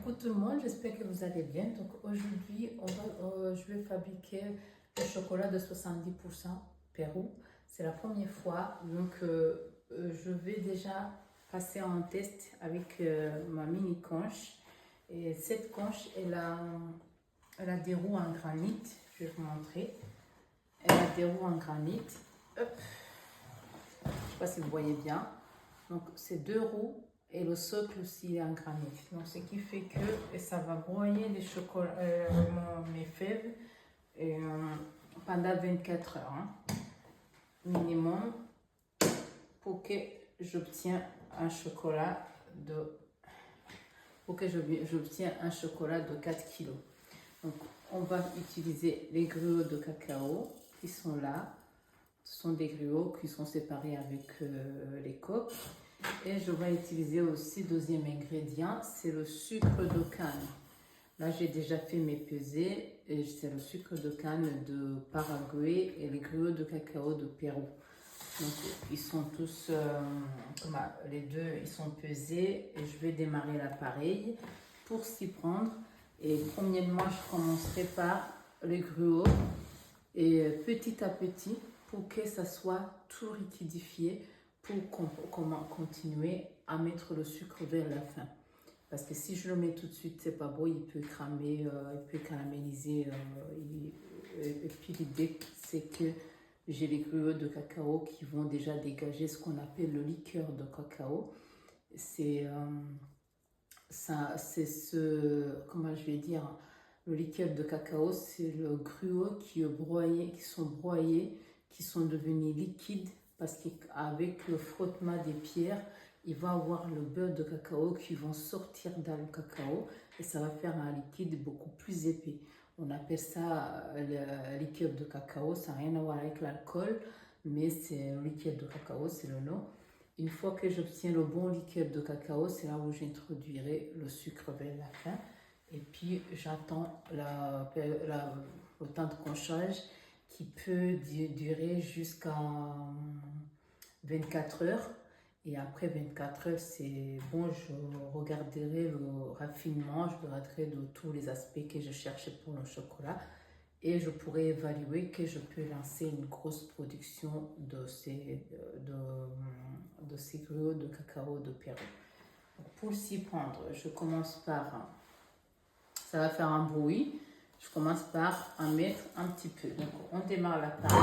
Coucou tout le monde, j'espère que vous allez bien. Donc aujourd'hui, je vais fabriquer le chocolat de 70% Pérou. C'est la première fois, donc je vais déjà passer un test avec ma mini conche. Et cette conche, elle a des roues en granit. Je vais vous montrer. Elle a des roues en granit. Hop. Je ne sais pas si vous voyez bien. Donc c'est deux roues. Et le socle aussi est en granit. Donc, ce qui fait que ça va broyer les chocolats, mes fèves pendant 24 heures minimum pour que j'obtienne un chocolat de j'obtienne 4 kilos. Donc, on va utiliser les gruaux de cacao qui sont là. Ce sont des gruaux qui sont séparés avec les coques. Et je vais utiliser aussi deuxième ingrédient, c'est le sucre de canne. Là, j'ai déjà fait mes pesées et c'est le sucre de canne de Paraguay et les gruaux de cacao de Pérou. Donc, ils sont tous, les deux, ils sont pesés et je vais démarrer l'appareil pour s'y prendre. Et premièrement, je commencerai par les gruaux et petit à petit pour que ça soit tout liquidifié. Pour continuer à mettre le sucre vers la fin. Parce que si je le mets tout de suite, c'est pas beau, il peut cramer, il peut caraméliser. Et puis l'idée, c'est que j'ai les gruaux de cacao qui vont déjà dégager ce qu'on appelle le liqueur de cacao. C'est comment je vais dire, le liqueur de cacao, c'est le gruau qui sont broyés, qui sont devenus liquides. Parce qu'avec le frottement des pierres, il va avoir le beurre de cacao qui va sortir dans le cacao et ça va faire un liquide beaucoup plus épais. On appelle ça le liquide de cacao, ça n'a rien à voir avec l'alcool, mais c'est le liquide de cacao, c'est le nom. Une fois que j'obtiens le bon liquide de cacao, c'est là où j'introduirai le sucre vers la fin. Et puis j'attends le temps de conchage qui peut durer jusqu'à 24 heures. Et après 24 heures, c'est bon, je regarderai le raffinement, je regarderai de tous les aspects que je cherchais pour le chocolat. Et je pourrai évaluer que je peux lancer une grosse production de ces gruaux de cacao de Pérou. Donc pour s'y prendre, je commence par, ça va faire un bruit. Je commence par en mettre un petit peu. Donc, on démarre l'appareil.